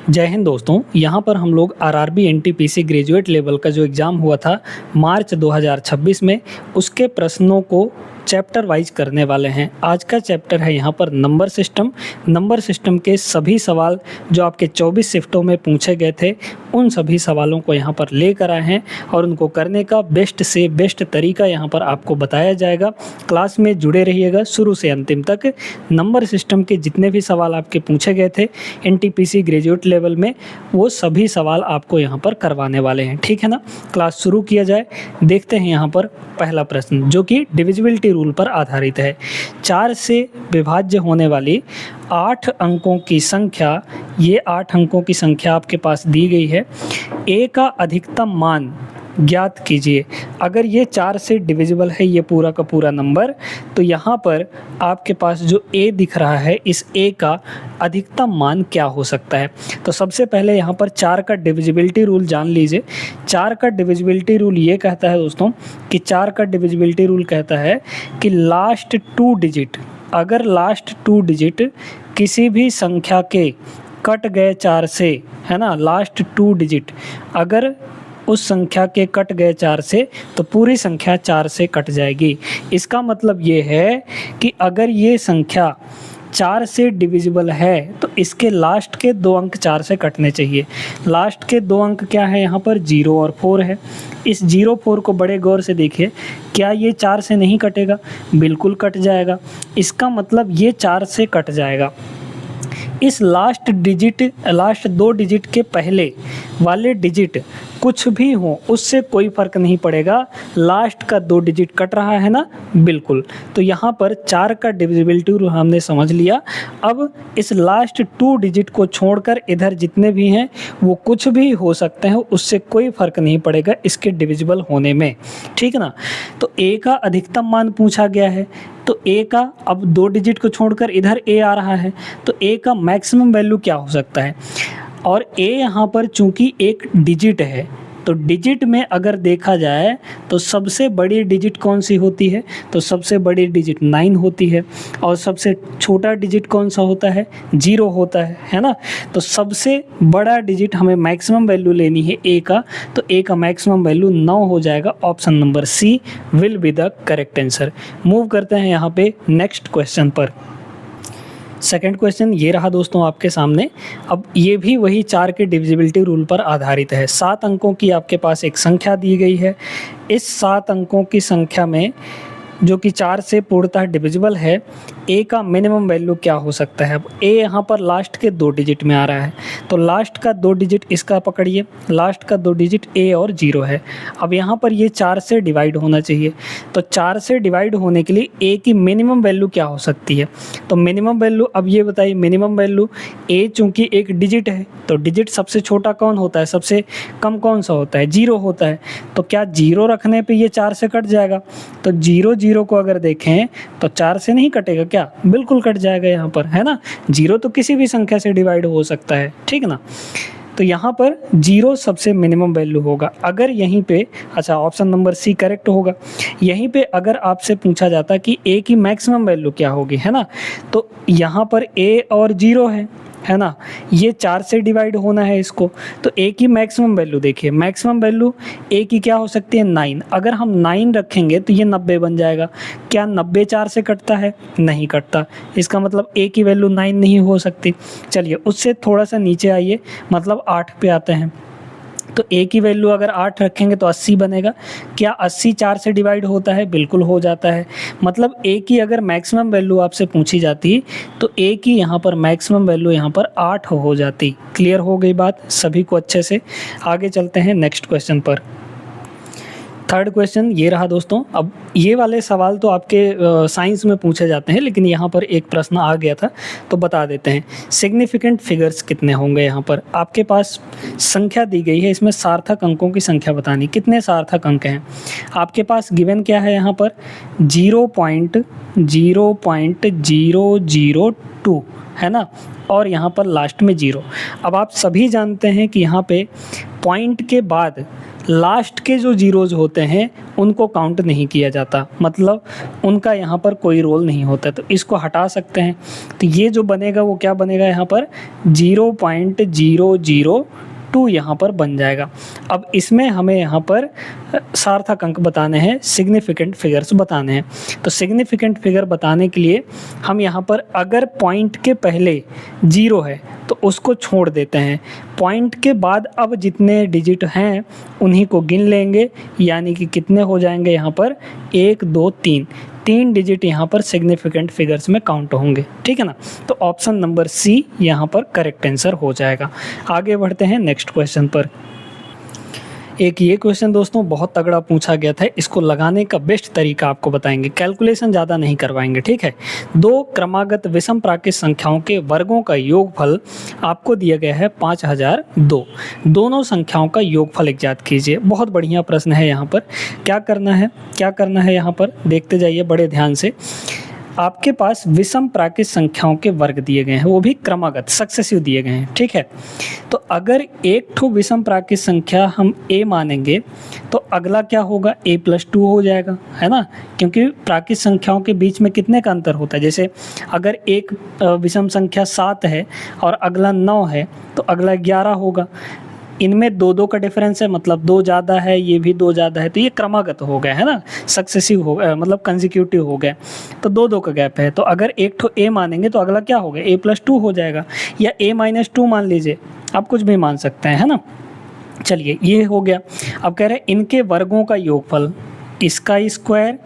जय हिंद दोस्तों। यहाँ पर हम लोग आरआरबी एनटीपीसी ग्रेजुएट लेवल का जो एग्ज़ाम हुआ था मार्च 2026 में, उसके प्रश्नों को चैप्टर वाइज करने वाले हैं। आज का चैप्टर है यहाँ पर नंबर सिस्टम। नंबर सिस्टम के सभी सवाल जो आपके 24 शिफ्टों में पूछे गए थे, उन सभी सवालों को यहाँ पर लेकर आए हैं और उनको करने का बेस्ट से बेस्ट तरीका यहाँ पर आपको बताया जाएगा। क्लास में जुड़े रहिएगा शुरू से अंतिम तक। नंबर सिस्टम के जितने भी सवाल आपके पूछे गए थे एनटीपीसी ग्रेजुएट लेवल में, वो सभी सवाल आपको यहाँ पर करवाने वाले हैं, ठीक है ना। क्लास शुरू किया जाए। देखते हैं यहाँ पर पहला प्रश्न जो कि डिविजिबिलिटी रूल पर आधारित है। 4 से विभाज्य होने वाली 8 अंकों की संख्या, ये 8 अंकों की संख्या आपके पास दी गई है। ए का अधिकतम मान ज्ञात कीजिए। अगर ये 4 से डिविजिबल है ये पूरा का पूरा नंबर, तो यहाँ पर आपके पास जो ए दिख रहा है, इस ए का अधिकतम मान क्या हो सकता है। तो सबसे पहले यहाँ पर 4 का डिविजिबिलिटी रूल जान लीजिए। 4 का डिविजिबिलिटी रूल ये कहता है दोस्तों कि 4 का डिविजिबिलिटी रूल कहता है कि लास्ट 2 डिजिट, अगर लास्ट 2 डिजिट किसी भी संख्या के कट गए 4 से, है ना, लास्ट 2 डिजिट अगर उस संख्या के कट गए 4 से, तो पूरी संख्या 4 से कट जाएगी। इसका मतलब ये है कि अगर ये संख्या 4 से डिविजिबल है तो इसके लास्ट के 2 अंक 4 से कटने चाहिए। लास्ट के 2 अंक क्या है यहाँ पर, 0 और 4 है। इस 0 4 को बड़े गौर से देखिए, क्या ये 4 से नहीं कटेगा? बिल्कुल कट जाएगा। इसका मतलब ये 4 से कट जाएगा। इस लास्ट 2 डिजिट के पहले वाले डिजिट कुछ भी हो, उससे कोई फ़र्क नहीं पड़ेगा। लास्ट का 2 डिजिट कट रहा है ना, बिल्कुल। तो यहाँ पर 4 का डिविजिबिलिटी रूल हमने समझ लिया। अब इस लास्ट 2 डिजिट को छोड़कर इधर जितने भी हैं वो कुछ भी हो सकते हैं, उससे कोई फ़र्क नहीं पड़ेगा इसके डिविजिबल होने में, ठीक ना। तो ए का अधिकतम मान पूछा गया है, तो ए का अब 2 डिजिट को छोड़कर इधर ए आ रहा है, तो ए का मैक्सिमम वैल्यू क्या हो सकता है। और ए यहाँ पर चूंकि एक डिजिट है, तो डिजिट में अगर देखा जाए तो सबसे बड़ी डिजिट कौन सी होती है, तो सबसे बड़ी डिजिट 9 होती है। और सबसे छोटा डिजिट कौन सा होता है, 0 होता है ना। तो सबसे बड़ा डिजिट हमें मैक्सिमम वैल्यू लेनी है ए का, तो ए का मैक्सिमम वैल्यू 9 हो जाएगा। Option number C will be the correct answer. Move करते हैं यहाँ पे नेक्स्ट क्वेश्चन पर। सेकंड क्वेश्चन ये रहा दोस्तों आपके सामने। अब ये भी वही 4 के डिविजिबिलिटी रूल पर आधारित है। 7 अंकों की आपके पास एक संख्या दी गई है। इस 7 अंकों की संख्या में जो कि 4 से पूर्णतः डिविजिबल है, ए का मिनिमम वैल्यू क्या हो सकता है। अब ए यहाँ पर लास्ट के 2 डिजिट में आ रहा है, तो लास्ट का 2 डिजिट इसका पकड़िए, लास्ट का 2 डिजिट ए और 0 है। अब यहाँ पर ये 4 से डिवाइड होना चाहिए, तो 4 से डिवाइड होने के लिए ए की मिनिमम वैल्यू क्या हो सकती है। तो मिनिमम वैल्यू, अब ये बताइए मिनिमम वैल्यू, ए चूँकि एक डिजिट है तो डिजिट सबसे छोटा कौन होता है, सबसे कम कौन सा होता है, 0 होता है। तो क्या 0 रखने पर ये 4 से कट जाएगा। तो 0 0 को अगर देखें तो 4 से नहीं कटेगा क्या, बिल्कुल कट जाएगा यहाँ पर, है ना। 0 तो किसी भी संख्या से डिवाइड हो सकता है, ठीक ना। तो यहाँ पर 0 सबसे मिनिमम वैल्यू होगा। अगर यहीं पे, अच्छा ऑप्शन नंबर सी करेक्ट होगा। यहीं पे अगर आपसे पूछा जाता कि ए की मैक्सिमम वैल्यू क्या होगी, है ना, तो यहाँ पर ए और 0 है ना, ये 4 से डिवाइड होना है इसको, तो ए की मैक्सिमम वैल्यू देखिए, मैक्सिमम वैल्यू ए की क्या हो सकती है, 9। अगर हम 9 रखेंगे तो ये 90 बन जाएगा। क्या 90 4 से कटता है, नहीं कटता। इसका मतलब ए की वैल्यू 9 नहीं हो सकती। चलिए उससे थोड़ा सा नीचे आइए, मतलब 8 पे आते हैं। तो ए की वैल्यू अगर 8 रखेंगे तो 80 बनेगा। क्या 80 4 से डिवाइड होता है, बिल्कुल हो जाता है। मतलब ए की अगर मैक्सिमम वैल्यू आपसे पूछी जाती तो ए की यहाँ पर मैक्सिमम वैल्यू यहाँ पर 8 हो जाती। क्लियर हो गई बात सभी को अच्छे से। आगे चलते हैं नेक्स्ट क्वेश्चन पर। थर्ड क्वेश्चन ये रहा दोस्तों। अब ये वाले सवाल तो आपके साइंस में पूछे जाते हैं, लेकिन यहाँ पर एक प्रश्न आ गया था तो बता देते हैं। सिग्निफिकेंट फिगर्स कितने होंगे। यहाँ पर आपके पास संख्या दी गई है, इसमें सार्थक अंकों की संख्या बतानी। कितने सार्थक अंक हैं आपके पास, गिवन क्या है यहाँ पर 0.000 2 है ना, और यहाँ पर लास्ट में 0। अब आप सभी जानते हैं कि यहाँ पे पॉइंट के बाद लास्ट के जो जीरोज होते हैं उनको काउंट नहीं किया जाता, मतलब उनका यहाँ पर कोई रोल नहीं होता, तो इसको हटा सकते हैं। तो ये जो बनेगा वो क्या बनेगा, यहाँ पर 0.002 यहाँ पर बन जाएगा। अब इसमें हमें यहाँ पर सार्थक अंक बताने हैं, सिग्निफिकेंट फिगर्स बताने हैं। तो सिग्निफिकेंट फिगर बताने के लिए हम यहाँ पर अगर पॉइंट के पहले 0 है तो उसको छोड़ देते हैं, पॉइंट के बाद अब जितने डिजिट हैं उन्हीं को गिन लेंगे, यानी कि कितने हो जाएंगे यहाँ पर 1 2 3 डिजिट यहाँ पर सिग्निफिकेंट फिगर्स में काउंट होंगे, ठीक है ना। तो ऑप्शन नंबर सी यहाँ पर करेक्ट आंसर हो जाएगा। आगे बढ़ते हैं नेक्स्ट क्वेश्चन पर। एक ये क्वेश्चन दोस्तों बहुत तगड़ा पूछा गया था, इसको लगाने का बेस्ट तरीका आपको बताएंगे, कैलकुलेशन ज़्यादा नहीं करवाएंगे, ठीक है। 2 क्रमागत विषम प्राकृत संख्याओं के वर्गों का योगफल आपको दिया गया है 5002। दोनों संख्याओं का योगफल ज्ञात कीजिए। बहुत बढ़िया प्रश्न है। यहाँ पर क्या करना है यहाँ पर देखते जाइए बड़े ध्यान से। आपके पास विषम प्राकृत संख्याओं के वर्ग दिए गए हैं, वो भी क्रमागत सक्सेसिव दिए गए हैं, ठीक है। तो अगर एक ठो विषम प्राकृत संख्या हम a मानेंगे तो अगला क्या होगा, a+2 हो जाएगा, है ना, क्योंकि प्राकृत संख्याओं के बीच में कितने का अंतर होता है। जैसे अगर एक विषम संख्या 7 है और अगला 9 है तो अगला 11 होगा। इनमें 2 का डिफरेंस है, मतलब 2 ज़्यादा है, ये भी 2 ज़्यादा है, तो ये क्रमागत हो गया, है ना, सक्सेसिव हो गया, मतलब कंसेक्यूटिव हो गया, तो 2 का गैप है। तो अगर एक ठो a मानेंगे तो अगला क्या होगा, a+2 हो जाएगा, या a-2 मान लीजिए, आप कुछ भी मान सकते हैं, है ना। चलिए ये हो गया। अब कह रहे हैं इनके वर्गों का योगफल, इसका स्क्वायर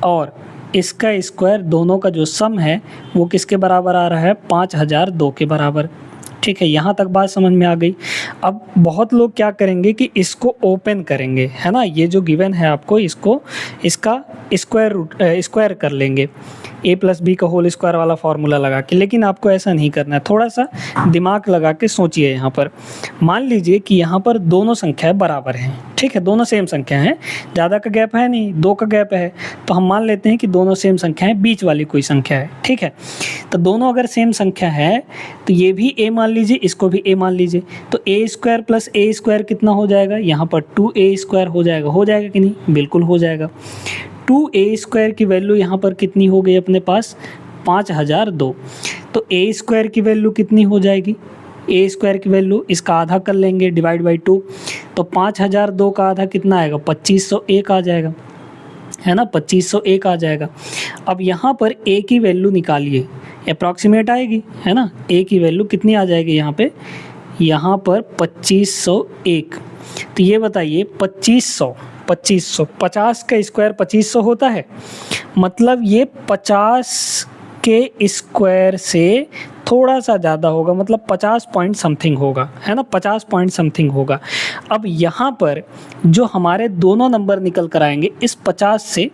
और इसका स्क्वायर, दोनों का जो सम है वो किसके बराबर आ रहा है, 5002 के बराबर, ठीक है। यहाँ तक बात समझ में आ गई। अब बहुत लोग क्या करेंगे कि इसको ओपन करेंगे, है ना, ये जो गिवन है आपको इसका स्क्वायर कर लेंगे, a+b का होल स्क्वायर वाला फार्मूला लगा के, लेकिन आपको ऐसा नहीं करना है। थोड़ा सा दिमाग लगा के सोचिए। यहाँ पर मान लीजिए कि यहाँ पर दोनों संख्याएं बराबर हैं, ठीक है, दोनों सेम संख्या हैं, ज़्यादा का गैप है नहीं, 2 का गैप है, तो हम मान लेते हैं कि दोनों सेम संख्या है, बीच वाली कोई संख्या है, ठीक है। तो दोनों अगर सेम संख्या है तो ये भी a मान लीजिए, इसको भी a मान लीजिए, तो a² + a² कितना हो जाएगा, यहाँ पर 2a² हो जाएगा कि नहीं, बिल्कुल हो जाएगा। 2a² की वैल्यू यहाँ पर कितनी हो गई अपने पास, 5002। तो a² की वैल्यू कितनी हो जाएगी, a² की वैल्यू इसका आधा कर लेंगे, डिवाइड बाई 2, तो 5002 का आधा कितना आएगा, 2501 आ जाएगा, है ना, 2501 आ जाएगा। अब यहाँ पर a की वैल्यू निकालिए, अप्रॉक्सीमेट आएगी, है ना, a की वैल्यू कितनी आ जाएगी यहाँ पर 2501। तो ये बताइए 2500 50 का स्क्वायर 2500 होता है, मतलब ये 50 के स्क्वायर से थोड़ा सा ज़्यादा होगा, मतलब 50 पॉइंट समथिंग होगा, है ना, 50 पॉइंट समथिंग होगा। अब यहाँ पर जो हमारे दोनों नंबर निकल कर आएंगे, इस 50 से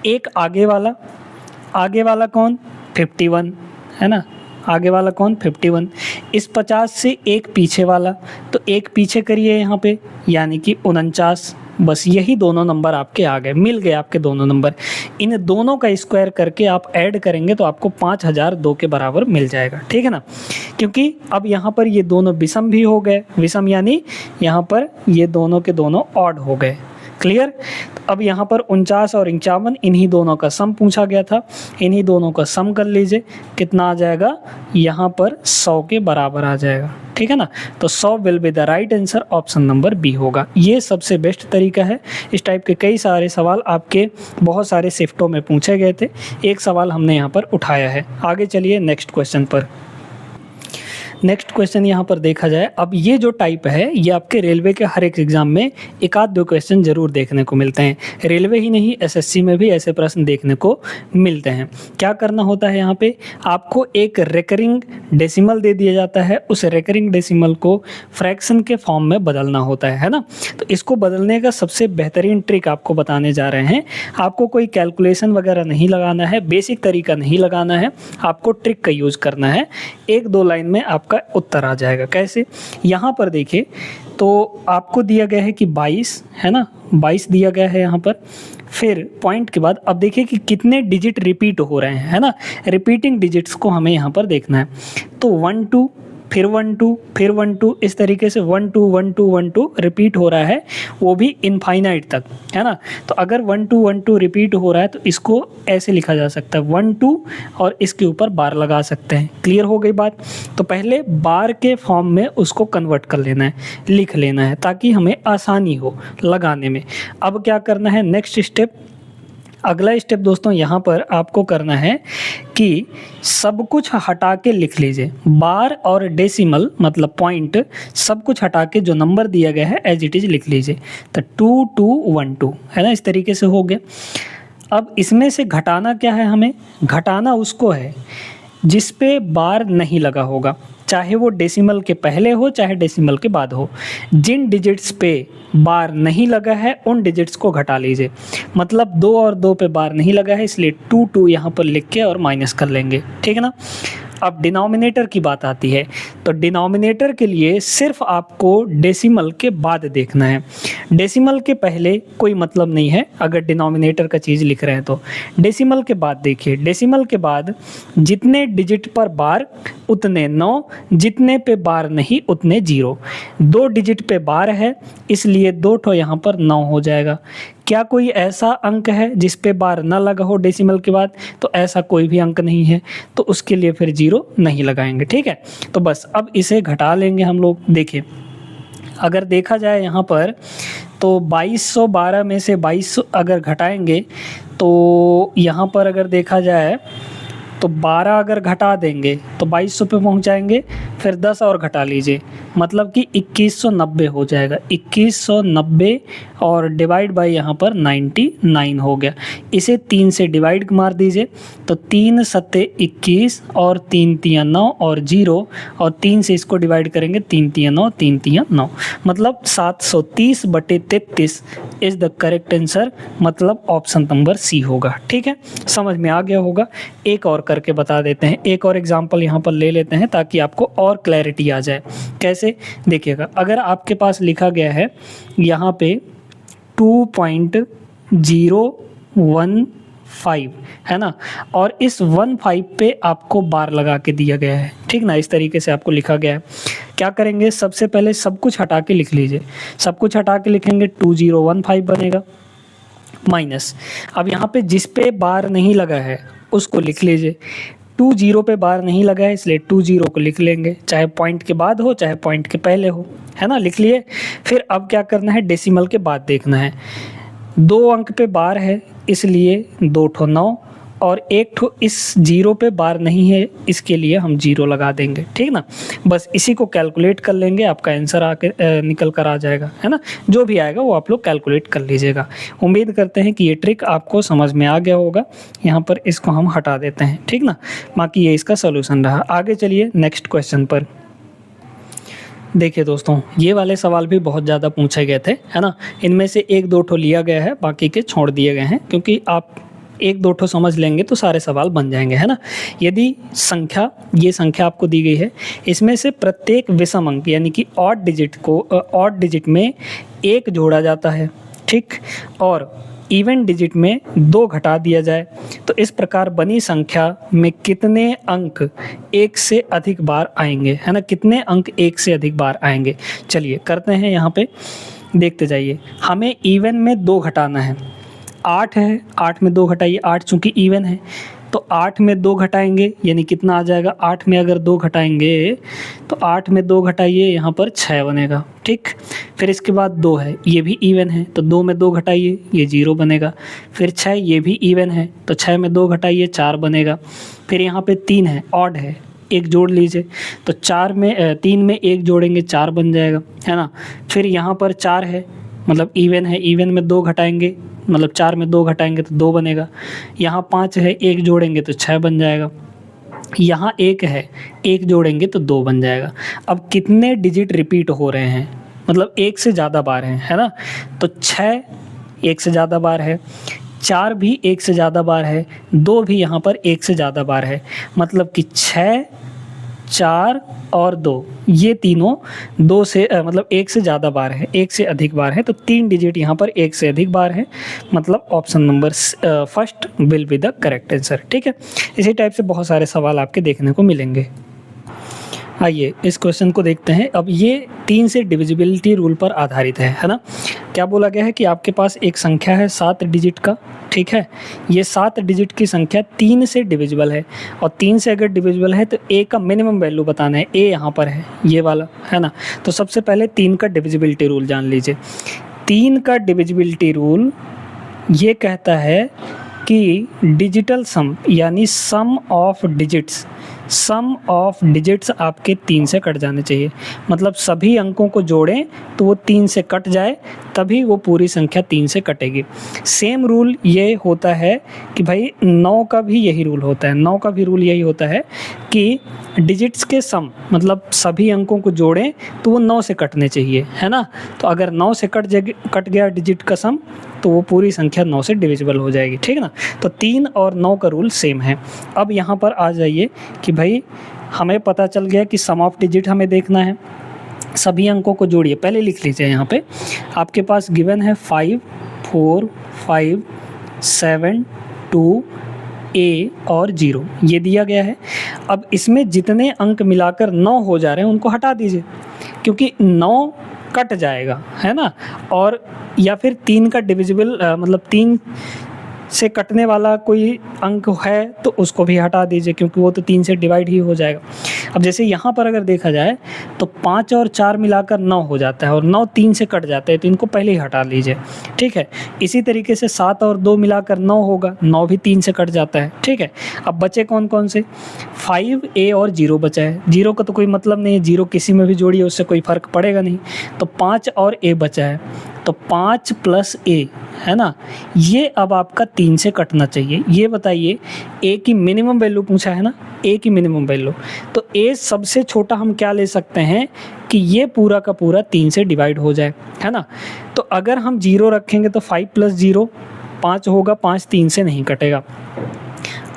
एक आगे वाला कौन, 51, है ना, आगे वाला कौन, 51। इस 50 से एक पीछे वाला, तो एक पीछे करिए यहाँ पे, यानी कि 49। बस यही दोनों नंबर आपके आ गए, मिल गए आपके दोनों नंबर। इन दोनों का स्क्वायर करके आप ऐड करेंगे तो आपको 5002 के बराबर मिल जाएगा, ठीक है ना। क्योंकि अब यहाँ पर ये दोनों विषम भी हो गए, विषम यानी यहाँ पर ये दोनों के दोनों ऑड हो गए, क्लियर। तो अब यहाँ पर 49 और 51 इन्हीं दोनों का सम पूछा गया था, इन्हीं दोनों का सम कर लीजिए, कितना आ जाएगा, यहाँ पर 100 के बराबर आ जाएगा, ठीक है ना। तो 100 will be the right answer, option number B होगा। ये सबसे बेस्ट तरीका है। इस टाइप के कई सारे सवाल आपके बहुत सारे शिफ्टों में पूछे गए थे, एक सवाल हमने यहाँ पर उठाया है। आगे चलिए नेक्स्ट क्वेश्चन पर। नेक्स्ट क्वेश्चन यहाँ पर देखा जाए, अब ये जो टाइप है ये आपके रेलवे के हर एक एग्जाम में एक आध 2 क्वेश्चन जरूर देखने को मिलते हैं। रेलवे ही नहीं, एसएससी में भी ऐसे प्रश्न देखने को मिलते हैं। क्या करना होता है, यहाँ पे आपको एक रेकरिंग डेसिमल दे दिया जाता है, उस रेकरिंग डेसिमल को फ्रैक्शन के फॉर्म में बदलना होता है ना। तो इसको बदलने का सबसे बेहतरीन ट्रिक आपको बताने जा रहे हैं। आपको कोई कैलकुलेशन वगैरह नहीं लगाना है, बेसिक तरीका नहीं लगाना है, आपको ट्रिक का यूज़ करना है। 1-2 लाइन में आपका उत्तर आ जाएगा। कैसे, यहाँ पर देखिए, तो आपको दिया गया है कि 22, है ना, 22 दिया गया है यहाँ पर, फिर पॉइंट के बाद अब देखिए कि कितने डिजिट रिपीट हो रहे हैं, है ना। रिपीटिंग डिजिट्स को हमें यहाँ पर देखना है। तो 1 2 फिर 1 2 फिर 1 2, इस तरीके से 1 2 1 2 1 2 रिपीट हो रहा है, वो भी इनफाइनाइट तक, है ना। तो अगर 1 2 1 2 रिपीट हो रहा है तो इसको ऐसे लिखा जा सकता है 1 2 और इसके ऊपर बार लगा सकते हैं। क्लियर हो गई बात। तो पहले बार के फॉर्म में उसको कन्वर्ट कर लेना है, लिख लेना है, ताकि हमें आसानी हो लगाने में। अब क्या करना है, नेक्स्ट स्टेप, अगला स्टेप दोस्तों यहाँ पर आपको करना है कि सब कुछ हटा के लिख लीजिए। बार और डेसिमल मतलब पॉइंट सब कुछ हटा के जो नंबर दिया गया है एज इट इज़ लिख लीजिए। तो 2 2 1 2, है ना, इस तरीके से हो गया। अब इसमें से घटाना क्या है, हमें घटाना उसको है जिस पे बार नहीं लगा होगा, चाहे वो डेसिमल के पहले हो चाहे डेसिमल के बाद हो। जिन डिजिट्स पे बार नहीं लगा है उन डिजिट्स को घटा लीजिए। मतलब 2 और 2 पे बार नहीं लगा है, इसलिए 2 2 यहाँ पर लिख के और माइनस कर लेंगे, ठीक है ना। अब डिनोमिनेटर की बात आती है, तो डिनोमिनेटर के लिए सिर्फ आपको डेसिमल के बाद देखना है। डेसिमल के पहले कोई मतलब नहीं है अगर डिनोमिनेटर का चीज़ लिख रहे हैं तो। डेसिमल के बाद देखिए, डेसिमल के बाद जितने डिजिट पर बार उतने 9, जितने पे बार नहीं उतने 0। 2 डिजिट पे बार है इसलिए 2 ठो यहाँ पर 9 हो जाएगा। क्या कोई ऐसा अंक है जिस पे बार ना लगा हो डेसिमल के बाद? तो ऐसा कोई भी अंक नहीं है, तो उसके लिए फिर 0 नहीं लगाएंगे, ठीक है। तो बस अब इसे घटा लेंगे हम लोग। देखिए अगर देखा जाए यहाँ पर तो 2212 में से 2200 अगर घटाएंगे तो यहाँ पर अगर देखा जाए तो 12 अगर घटा देंगे तो 2200 पे पहुँच जाएंगे। फिर 10 और घटा लीजिए, मतलब कि 2190 हो जाएगा। 2190 और डिवाइड बाय यहाँ पर 99 हो गया। इसे 3 से डिवाइड मार दीजिए, तो 3 सत्ते 21 और 3 तियाँ 9 और 0, और 3 से इसको डिवाइड करेंगे 3 तियाँ 9 3 तियाँ 9, मतलब 730/33 इज़ द करेक्ट आंसर, मतलब ऑप्शन नंबर सी होगा। ठीक है, समझ में आ गया होगा। एक और करके बता देते हैं, एक और एग्जाम्पल यहाँ पर ले लेते हैं ताकि आपको और क्लैरिटी आ जाए। कैसे, देखिएगा, अगर आपके पास लिखा गया है यहाँ पे 2.015 है ना, और इस 15 पे आपको बार लगा के दिया गया है, ठीक ना, इस तरीके से आपको लिखा गया है। क्या करेंगे, सबसे पहले सब कुछ हटा के लिख लीजिए। सब कुछ हटा के लिखेंगे 2015 बनेगा, माइनस, अब यहाँ पे जिस पे बार नहीं लगा है उसको लिख लीजिए। 20 पे बार नहीं लगा है इसलिए 20 को लिख लेंगे, चाहे पॉइंट के बाद हो चाहे पॉइंट के पहले हो, है ना, लिख लिए। फिर अब क्या करना है, डेसिमल के बाद देखना है। 2 अंक पे बार है इसलिए 2 ठो 9 और 1 ठो इस 0 पे बार नहीं है, इसके लिए हम 0 लगा देंगे, ठीक ना। बस इसी को कैलकुलेट कर लेंगे, आपका आंसर आके निकल कर आ जाएगा, है ना। जो भी आएगा वो आप लोग कैलकुलेट कर लीजिएगा। उम्मीद करते हैं कि ये ट्रिक आपको समझ में आ गया होगा। यहाँ पर इसको हम हटा देते हैं, ठीक ना, बाकी ये इसका सोल्यूशन रहा। आगे चलिए नेक्स्ट क्वेश्चन पर। देखिए दोस्तों, ये वाले सवाल भी बहुत ज़्यादा पूछे गए थे, है ना। इनमें से 1-2 ठो लिया गया है, बाकी के छोड़ दिए गए हैं, क्योंकि आप 1-2 ठो समझ लेंगे तो सारे सवाल बन जाएंगे, है ना। यदि संख्या, ये संख्या आपको दी गई है, इसमें से प्रत्येक विषम अंक यानी कि ऑड डिजिट में 1 जोड़ा जाता है, ठीक, और इवन डिजिट में 2 घटा दिया जाए, तो इस प्रकार बनी संख्या में कितने अंक 1 से अधिक बार आएंगे, है ना, कितने अंक 1 से अधिक बार आएंगे। चलिए करते हैं, यहाँ पे देखते जाइए। हमें इवन में 2 घटाना है, 8 है, 8 में 2 घटाइए, 8 चूँकि इवन है तो 8 में 2 घटाएंगे यानी कितना आ जाएगा, 8 में अगर 2 घटाएंगे तो 8 में 2 घटाइए, यहाँ पर 6 बनेगा, ठीक। फिर इसके बाद 2 है, ये भी इवन है, तो 2 में 2 घटाइए, ये 0 बनेगा। फिर 6, ये भी इवन है, तो 6 में 2 घटाइए, 4 बनेगा। फिर यहाँ पे 3 है, ऑड है, 1 जोड़ लीजिए, तो 3 में 1 जोड़ेंगे, 4 बन जाएगा, है ना। फिर यहाँ पर 4 है, मतलब इवन है, इवन में 2 घटाएंगे, मतलब 4 में 2 घटाएंगे तो 2 बनेगा। यहाँ 5 है, 1 जोड़ेंगे तो 6 बन जाएगा। यहाँ 1 है, 1 जोड़ेंगे तो 2 बन जाएगा। अब कितने डिजिट रिपीट हो रहे हैं, मतलब 1 से ज़्यादा बार हैं, है ना, तो 6 1 से ज़्यादा बार है, 4 भी 1 से ज़्यादा बार है, 2 भी यहाँ पर 1 से ज़्यादा बार है, मतलब कि 6 4 और 2, ये तीनों 2 से मतलब 1 से ज़्यादा बार है, 1 से अधिक बार है, तो 3 डिजिट यहाँ पर 1 से अधिक बार है, मतलब option number first will be the correct answer. ठीक है, इसी टाइप से बहुत सारे सवाल आपके देखने को मिलेंगे। आइए इस क्वेश्चन को देखते हैं। अब ये 3 से डिविजिबिलिटी रूल पर आधारित है ना। क्या बोला गया है कि आपके पास एक संख्या है 7 डिजिट का, ठीक है, ये 7 डिजिट की संख्या 3 से डिविजिबल है, और 3 से अगर डिविजिबल है तो ए का मिनिमम वैल्यू बताना है, ए यहाँ पर है ये वाला, है ना। तो सबसे पहले 3 का डिविजिबिलिटी रूल जान लीजिए। 3 का डिविजिबिलिटी रूल ये कहता है कि डिजिटल सम यानी सम ऑफ डिजिट्स आपके 3 से कट जाने चाहिए, मतलब सभी अंकों को जोड़ें तो वो 3 से कट जाए, तभी वो पूरी संख्या 3 से कटेगी। सेम रूल ये होता है कि भाई 9 का भी यही रूल होता है, 9 का भी रूल यही होता है कि डिजिट्स के सम मतलब सभी अंकों को जोड़ें तो वो 9 से कटने चाहिए, है ना। तो अगर 9 से कट गया डिजिट का सम तो वो पूरी संख्या 9 से डिविजिबल हो जाएगी, ठीक है ना। तो 3 और 9 का रूल सेम है। अब यहाँ पर आ जाइए कि भाई हमें पता चल गया कि सम ऑफ डिजिट हमें देखना है, सभी अंकों को जोड़िए। पहले लिख लीजिए, यहाँ पे आपके पास गिवन है 5 4 5 7 2 A और 0 ये दिया गया है। अब इसमें जितने अंक मिलाकर 9 हो जा रहे हैं उनको हटा दीजिए, क्योंकि 9 कट जाएगा, है ना। और या फिर 3 का डिविजिबल मतलब 3 से कटने वाला कोई अंक है तो उसको भी हटा दीजिए, क्योंकि वो तो 3 से डिवाइड ही हो जाएगा। अब जैसे यहाँ पर अगर देखा जाए तो 5 और 4 मिलाकर 9 हो जाता है, और 9 3 से कट जाते हैं, तो इनको पहले ही हटा लीजिए, ठीक है। इसी तरीके से 7 और 2 मिलाकर 9 होगा, 9 भी 3 से कट जाता है, ठीक है। अब बचे कौन कौन से, 5 A और 0 बचा है। 0 का तो कोई मतलब नहीं है, 0 किसी में भी जोड़िए उससे कोई फ़र्क पड़ेगा नहीं। तो 5 और A बचा है, तो 5 प्लस A, है ना। ये अब आपका 3 से कटना चाहिए। ये बताइए A की मिनिमम वैल्यू पूछा है ना, A की मिनिमम वैल्यू, तो A सबसे छोटा हम क्या ले सकते हैं कि ये पूरा का पूरा 3 से डिवाइड हो जाए, है ना। तो अगर हम 0 रखेंगे तो 5 प्लस 0 5 होगा, 5 3 से नहीं कटेगा।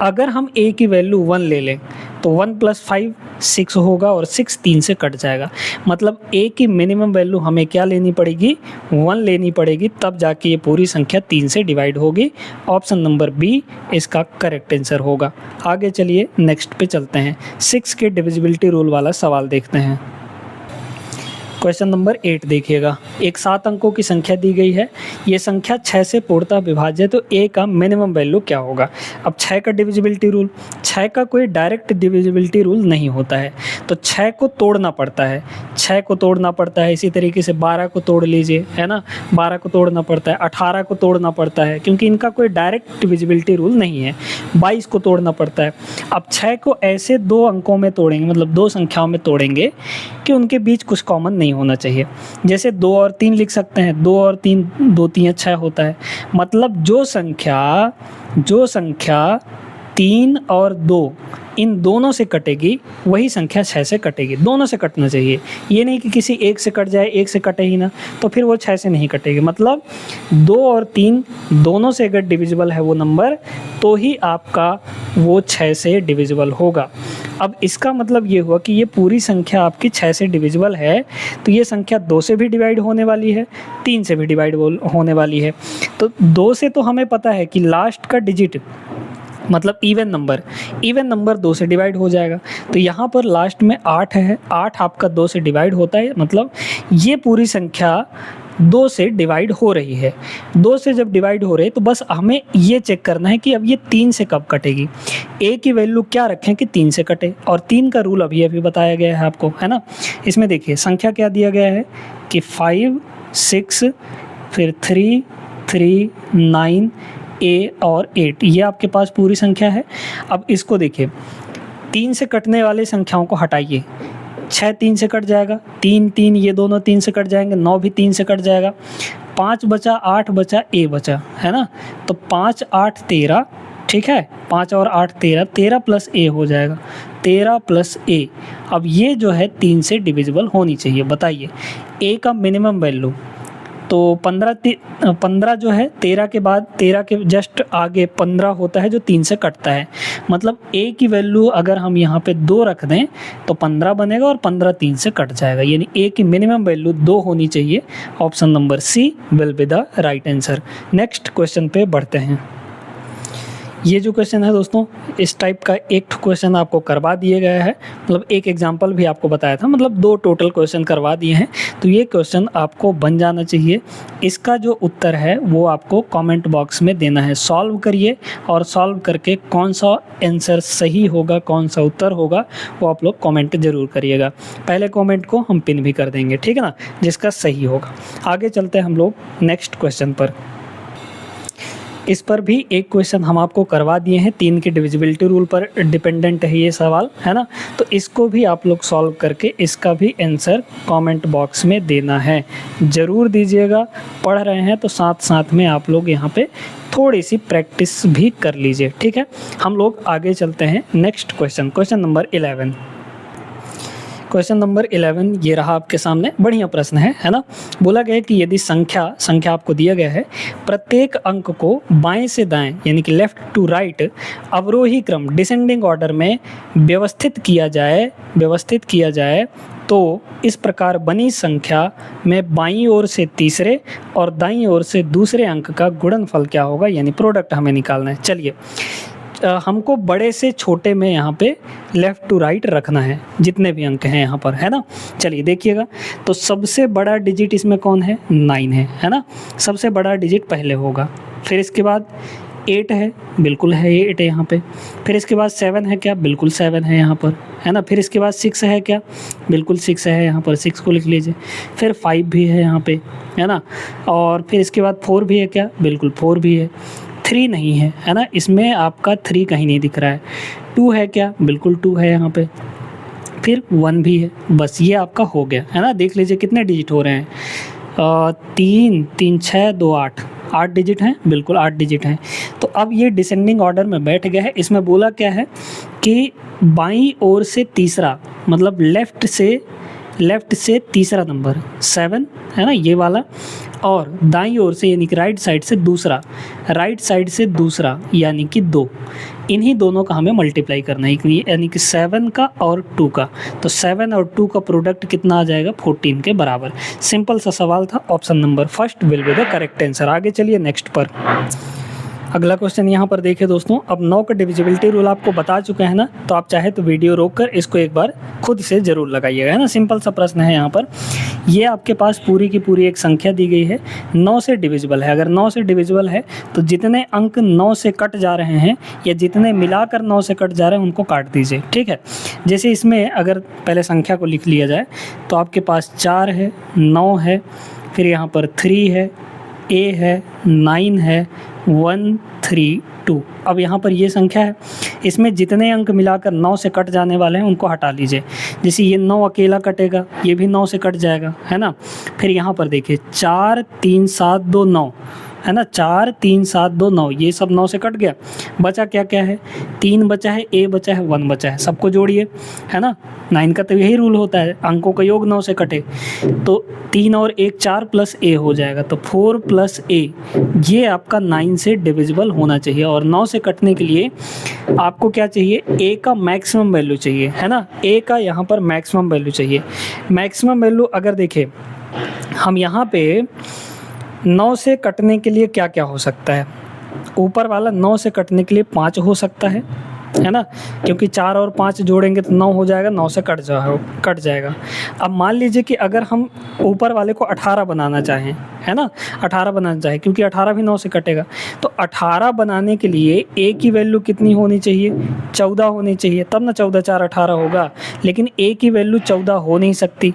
अगर हम A की वैल्यू 1 ले लें तो 1 प्लस 5 6 होगा, और 6 3 से कट जाएगा। मतलब A की मिनिमम वैल्यू हमें क्या लेनी पड़ेगी, 1 लेनी पड़ेगी, तब जाके ये पूरी संख्या 3 से डिवाइड होगी। ऑप्शन नंबर बी इसका करेक्ट आंसर होगा। आगे चलिए नेक्स्ट पे चलते हैं, 6 के डिविजिबिलिटी रूल वाला सवाल देखते हैं। क्वेश्चन नंबर 8 देखिएगा। एक 7 अंकों की संख्या दी गई है, ये संख्या 6 से पूर्णतः विभाज्य है, तो A का मिनिमम वैल्यू क्या होगा। अब 6 का डिविजिबिलिटी रूल, 6 का कोई डायरेक्ट डिविजिबिलिटी रूल नहीं होता है, तो 6 को तोड़ना पड़ता है, 6 को तोड़ना पड़ता है। इसी तरीके से 12 को तोड़ लीजिए, है ना, 12 को तोड़ना पड़ता है, 18 को तोड़ना पड़ता है, क्योंकि इनका कोई डायरेक्ट डिविजिबिलिटी रूल नहीं है। 22 को तोड़ना पड़ता है। अब 6 को ऐसे 2 अंकों में तोड़ेंगे, मतलब 2 संख्याओं में तोड़ेंगे कि उनके बीच कुछ कॉमन नहीं होना चाहिए। जैसे 2 और 3 लिख सकते हैं, 2 और 3 2 3 6 होता है, मतलब जो संख्या 3 और 2 इन दोनों से कटेगी वही संख्या 6 से कटेगी। दोनों से कटना चाहिए, ये नहीं कि किसी एक से कट जाए, एक से कटे ही ना, तो फिर वो 6 से नहीं कटेगी। मतलब 2 और 3 दोनों से अगर डिविजिबल है वो नंबर, तो ही आपका वो 6 से डिविजिबल होगा। अब इसका मतलब ये हुआ कि ये पूरी संख्या आपकी 6 से डिविजिबल है, तो ये संख्या 2 से भी डिवाइड होने वाली है, 3 से भी डिवाइड होने वाली है। तो 2 से तो हमें पता है कि लास्ट का डिजिट मतलब इवन नंबर 2 से डिवाइड हो जाएगा। तो यहाँ पर लास्ट में 8 है, 8 आपका 2 से डिवाइड होता है, मतलब ये पूरी संख्या 2 से डिवाइड हो रही है। 2 से जब डिवाइड हो रही है तो बस हमें ये चेक करना है कि अब ये 3 से कब कटेगी। A की वैल्यू क्या रखें कि 3 से कटे, और 3 का रूल अभी बताया गया है आपको, है ना। इसमें देखिए संख्या क्या दिया गया है कि 5 6 फिर 3 3 9 A और 8, ये आपके पास पूरी संख्या है। अब इसको देखिए, 3 से कटने वाली संख्याओं को हटाइए, 6 3 से कट जाएगा, 3 3 ये दोनों 3 से कट जाएंगे, 9 भी 3 से कट जाएगा, 5 बचा, 8 बचा, A बचा, है ना। तो 5 8 13, ठीक है, 5 और 8 13, 13 प्लस A हो जाएगा, 13 प्लस A। अब ये जो है 3 से डिविजिबल होनी चाहिए। बताइए A का मिनिमम वैल्यू तो 15 जो है 13 के बाद 13 के जस्ट आगे 15 होता है जो 3 से कटता है। मतलब a की वैल्यू अगर हम यहाँ पे 2 रख दें तो 15 बनेगा और 15 3 से कट जाएगा, यानी a की मिनिमम वैल्यू 2 होनी चाहिए। Option number C will be the right answer. Next question पे बढ़ते हैं। ये जो क्वेश्चन है दोस्तों, इस टाइप का एक क्वेश्चन आपको करवा दिया गया है, मतलब एक एग्जांपल भी आपको बताया था, मतलब 2 टोटल क्वेश्चन करवा दिए हैं। तो ये क्वेश्चन आपको बन जाना चाहिए। इसका जो उत्तर है वो आपको कमेंट बॉक्स में देना है। सॉल्व करिए और सॉल्व करके कौन सा आंसर सही होगा, कौन सा उत्तर होगा, वो आप लोग कमेंट ज़रूर करिएगा। पहले कमेंट को हम पिन भी कर देंगे, ठीक है ना, जिसका सही होगा। आगे चलते हैं हम लोग नेक्स्ट क्वेश्चन पर। इस पर भी एक क्वेश्चन हम आपको करवा दिए हैं, 3 के डिविजिबिलिटी रूल पर डिपेंडेंट है ये सवाल, है ना। तो इसको भी आप लोग सॉल्व करके इसका भी आंसर कमेंट बॉक्स में देना है, ज़रूर दीजिएगा। पढ़ रहे हैं तो साथ साथ में आप लोग यहाँ पे थोड़ी सी प्रैक्टिस भी कर लीजिए, ठीक है। हम लोग आगे चलते हैं next question, question number 11। Question number 11 ये रहा आपके सामने, बढ़िया प्रश्न है ना। बोला गया है कि यदि संख्या आपको दिया गया है, प्रत्येक अंक को बाएं से दाएं यानी कि लेफ्ट टू राइट अवरोही क्रम डिसेंडिंग ऑर्डर में व्यवस्थित किया जाए तो इस प्रकार बनी संख्या में बाईं ओर से तीसरे और दाईं ओर से दूसरे अंक का गुणनफल क्या होगा, यानी प्रोडक्ट हमें निकालना है। चलिए, हमको बड़े से छोटे में यहाँ पे लेफ़्ट टू राइट रखना है, जितने भी अंक हैं यहाँ पर, है ना। चलिए देखिएगा, तो सबसे बड़ा डिजिट इसमें कौन है, 9 है ना। सबसे बड़ा डिजिट पहले होगा, फिर इसके बाद 8 है, बिल्कुल है 8 है यहाँ पे। फिर इसके बाद 7 है क्या, बिल्कुल 7 है यहाँ पर, है ना। फिर इसके बाद 6 है क्या, बिल्कुल 6 है यहाँ पर, 6 को लिख लीजिए। फिर 5 भी है यहाँ पे, है ना। और फिर इसके बाद 4 भी है क्या, बिल्कुल 4 भी है। 3 नहीं है ना, इसमें आपका 3 कहीं नहीं दिख रहा है। 2 है क्या, बिल्कुल 2 है यहाँ पे। फिर 1 भी है, बस ये आपका हो गया, है ना। देख लीजिए कितने डिजिट हो रहे हैं, 3 3 6 2 8 डिजिट हैं, बिल्कुल 8 डिजिट हैं। तो अब ये डिसेंडिंग ऑर्डर में बैठ गया है। इसमें बोला क्या है कि बाईं ओर से तीसरा, मतलब लेफ़्ट से तीसरा नंबर 7 है ना, ये वाला, और दाईं ओर से यानी कि राइट साइड से दूसरा यानी कि 2, इन्हीं दोनों का हमें मल्टीप्लाई करना है, यानी कि 7 का और 2 का। तो 7 और 2 का प्रोडक्ट कितना आ जाएगा, 14 के बराबर। सिंपल सा सवाल था, option number first will be the correct answer. आगे चलिए नेक्स्ट पर। अगला क्वेश्चन यहाँ पर देखिए दोस्तों, अब 9 का डिविजिबिलिटी रूल आपको बता चुके हैं ना, तो आप चाहे तो वीडियो रोककर इसको एक बार खुद से ज़रूर लगाइएगा, है ना। सिंपल सा प्रश्न है यहाँ पर। ये आपके पास पूरी की पूरी एक संख्या दी गई है, 9 से डिविजिबल है। अगर 9 से डिविजिबल है तो जितने अंक 9 से कट जा रहे हैं या जितने मिलाकर 9 से कट जा रहे हैं उनको काट दीजिए, ठीक है। जैसे इसमें अगर पहले संख्या को लिख लिया जाए तो आपके पास 4 है, 9 है, फिर यहाँ पर 3 है, a है, 9 है, 1 3 2। अब यहाँ पर ये संख्या है, इसमें जितने अंक मिलाकर 9 से कट जाने वाले हैं उनको हटा लीजिए। जैसे ये 9 अकेला कटेगा, ये भी 9 से कट जाएगा, है ना। फिर यहाँ पर देखिए 4 3 7 2 9, है ना। 4 3 7 2 9, ये सब 9 से कट गया। बचा क्या क्या है, 3 बचा है, a बचा है, 1 बचा है, सबको जोड़िए, है ना। 9 का तो यही रूल होता है, अंकों का योग 9 से कटे, तो 3 और 1 4 प्लस a हो जाएगा, तो 4 प्लस a, ये आपका 9 से डिविजिबल होना चाहिए। और 9 से कटने के लिए आपको क्या चाहिए, a का मैक्सिमम वैल्यू चाहिए, है ना। a का यहाँ पर मैक्सिमम वैल्यू चाहिए। मैक्सिमम वैल्यू अगर देखें हम यहाँ पे 9 से कटने के लिए क्या क्या हो सकता है, ऊपर वाला 9 से कटने के लिए 5 हो सकता है ना, क्योंकि 4 और 5 जोड़ेंगे तो 9 हो जाएगा, 9 से कट जाएगा। अब मान लीजिए कि अगर हम ऊपर वाले को 18 बनाना चाहें, है ना, 18 बनाना चाहें, क्योंकि 18 भी 9 से कटेगा, तो 18 बनाने के लिए a की वैल्यू कितनी होनी चाहिए, 14 होनी चाहिए, तब ना 14 4 18 होगा। लेकिन a की वैल्यू 14 हो नहीं सकती,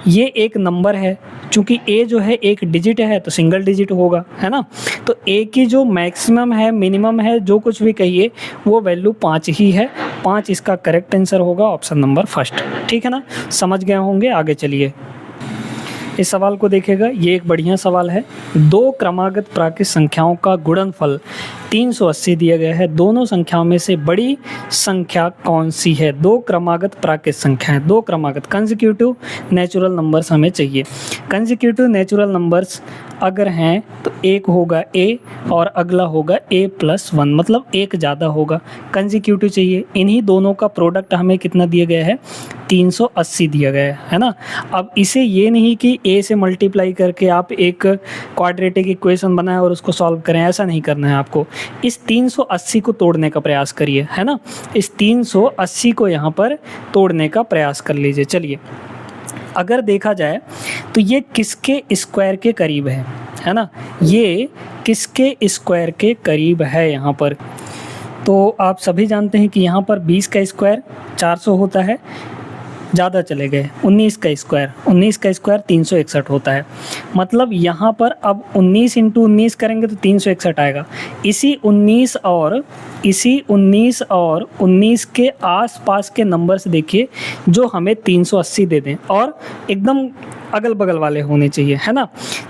ये एक नंबर है, चूँकि a जो है एक डिजिट है तो सिंगल डिजिट होगा, है ना। तो a की जो मैक्सिमम है, मिनिमम है, जो कुछ भी कहिए, वो वैल्यू 5 ही है। 5 इसका करेक्ट आंसर होगा, ऑप्शन नंबर फर्स्ट, ठीक है ना। समझ गए होंगे। आगे चलिए, इस सवाल को देखिएगा, ये एक बढ़िया सवाल है। 2 क्रमागत प्राकृत संख्याओं का गुणनफल 380 दिया गया है। दोनों संख्याओं में से बड़ी संख्या कौन सी है? दो क्रमागत प्राकृत संख्या है, दो क्रमागत कंसेक्यूटिव नेचुरल नंबर्स हमें चाहिए। कंसेक्यूटिव नेचुरल नंबर्स अगर हैं तो एक होगा a और अगला होगा a+1, मतलब एक ज़्यादा होगा। कंसेक्यूटिव चाहिए, इन्हीं दोनों का प्रोडक्ट हमें कितना दिया गया है? 380 दिया गया है ना। अब इसे ये नहीं कि a से मल्टीप्लाई करके आप एक क्वाड्रेटिक इक्वेशन बनाएं और उसको सॉल्व करें, ऐसा नहीं करना है आपको। इस 380 को तोड़ने का प्रयास करिए, है ना। इस 380 को यहाँ पर तोड़ने का प्रयास कर लीजिए। चलिए, अगर देखा जाए तो ये किसके स्क्वायर के करीब है ना, ये किसके स्क्वायर के करीब है यहाँ पर? तो आप सभी जानते हैं कि यहाँ पर 20 का स्क्वायर 400 होता है, ज़्यादा चले गए। 19 का स्क्वायर 361 होता है। मतलब यहाँ पर अब 19 × 19 करेंगे तो 361 आएगा। इसी 19 और 19 के आसपास के नंबर्स देखिए जो हमें 380 दे दें और एकदम अगल बगल वाले होने चाहिए, है ना।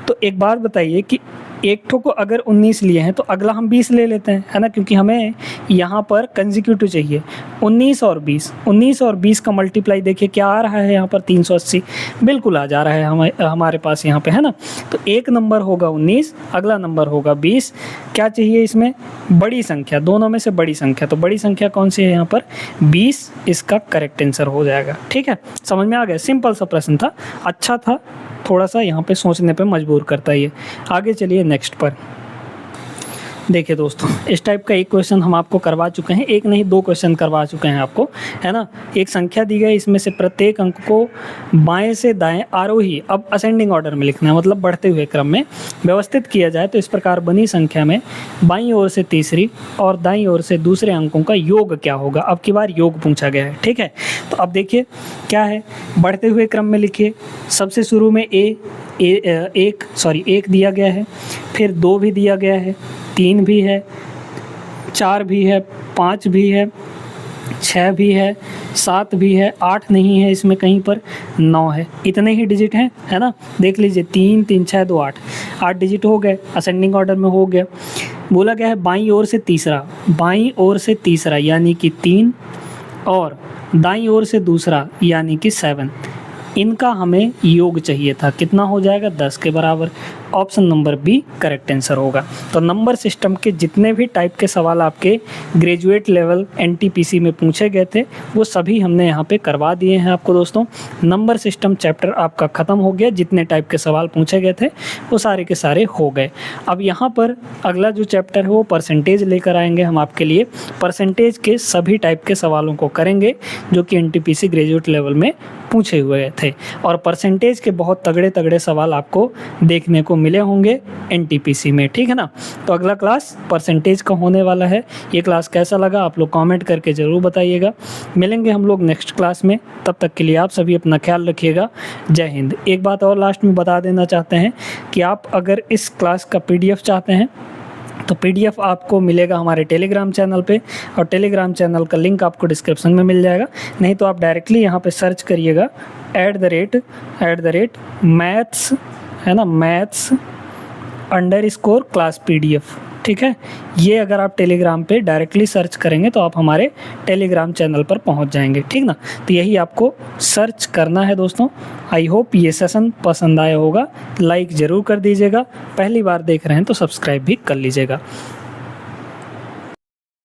तो एक बात बताइए कि एक ठो को अगर 19 लिए हैं तो अगला हम 20 ले लेते हैं, है ना, क्योंकि हमें यहाँ पर कंसेक्यूटिव चाहिए। 19 और 20 का मल्टीप्लाई देखिए क्या आ रहा है यहाँ पर? 380 बिल्कुल आ जा रहा है हमारे पास यहाँ पे, है ना। तो एक नंबर होगा 19, अगला नंबर होगा 20। क्या चाहिए इसमें? बड़ी संख्या, दोनों में से बड़ी संख्या। तो बड़ी संख्या कौन सी है यहाँ पर? 20 इसका करेक्ट आंसर हो जाएगा। ठीक है, समझ में आ गया? सिंपल सा प्रश्न था, अच्छा था, थोड़ा सा यहाँ पे सोचने पे मजबूर करता है ये। आगे चलिए नेक्स्ट पर। देखिए दोस्तों, इस टाइप का एक क्वेश्चन हम आपको करवा चुके हैं, एक नहीं 2 क्वेश्चन करवा चुके हैं आपको, है ना। एक संख्या दी गई, इसमें से प्रत्येक अंक को बाएं से दाएं आरोही, अब असेंडिंग ऑर्डर में लिखना है, मतलब बढ़ते हुए क्रम में व्यवस्थित किया जाए तो इस प्रकार बनी संख्या में बाईं ओर से तीसरी और दाईं ओर से दूसरे अंकों का योग क्या होगा? अब की बार योग पूछा गया है, ठीक है। तो अब देखिए क्या है, बढ़ते हुए क्रम में लिखिए। सबसे शुरू में एक दिया गया है, फिर 2 भी दिया गया है, 3 भी है, 4 भी है, 5 भी है, 6 भी है, 7 भी है, 8 नहीं है इसमें कहीं पर, 9 है। इतने ही डिजिट हैं, है ना। देख लीजिए 3 3 6 2 8 डिजिट हो गए, असेंडिंग ऑर्डर में हो गया। बोला गया है बाईं ओर से तीसरा यानी कि 3 और दाईं ओर से दूसरा यानी कि 7, इनका हमें योग चाहिए था। कितना हो जाएगा? 10 के बराबर। Option number B correct answer होगा। तो नंबर सिस्टम के जितने भी टाइप के सवाल आपके ग्रेजुएट लेवल एनटीपीसी में पूछे गए थे वो सभी हमने यहाँ पे करवा दिए हैं आपको दोस्तों। नंबर सिस्टम चैप्टर आपका ख़त्म हो गया, जितने टाइप के सवाल पूछे गए थे वो सारे के सारे हो गए। अब यहाँ पर अगला जो चैप्टर है वो परसेंटेज लेकर आएंगे हम आपके लिए। परसेंटेज के सभी टाइप के सवालों को करेंगे जो कि एनटीपीसी ग्रेजुएट लेवल में पूछे हुए थे, और परसेंटेज के बहुत तगड़े तगड़े सवाल आपको देखने को मिले होंगे एनटीपीसी में, ठीक है ना। तो अगला क्लास परसेंटेज का होने वाला है। ये क्लास कैसा लगा आप लोग कमेंट करके ज़रूर बताइएगा। मिलेंगे हम लोग नेक्स्ट क्लास में, तब तक के लिए आप सभी अपना ख्याल रखिएगा। जय हिंद। एक बात और लास्ट में बता देना चाहते हैं कि आप अगर इस क्लास का PDF चाहते हैं तो PDF आपको मिलेगा हमारे टेलीग्राम चैनल पे, और टेलीग्राम चैनल का लिंक आपको डिस्क्रिप्शन में मिल जाएगा। नहीं तो आप डायरेक्टली यहाँ पे सर्च करिएगा @मैथ्स, है ना, maths_class PDF, ठीक है। ये अगर आप टेलीग्राम पे डायरेक्टली सर्च करेंगे तो आप हमारे टेलीग्राम चैनल पर पहुंच जाएंगे, ठीक ना। तो यही आपको सर्च करना है दोस्तों। आई होप ये सेशन पसंद आया होगा, लाइक ज़रूर कर दीजिएगा। पहली बार देख रहे हैं तो सब्सक्राइब भी कर लीजिएगा।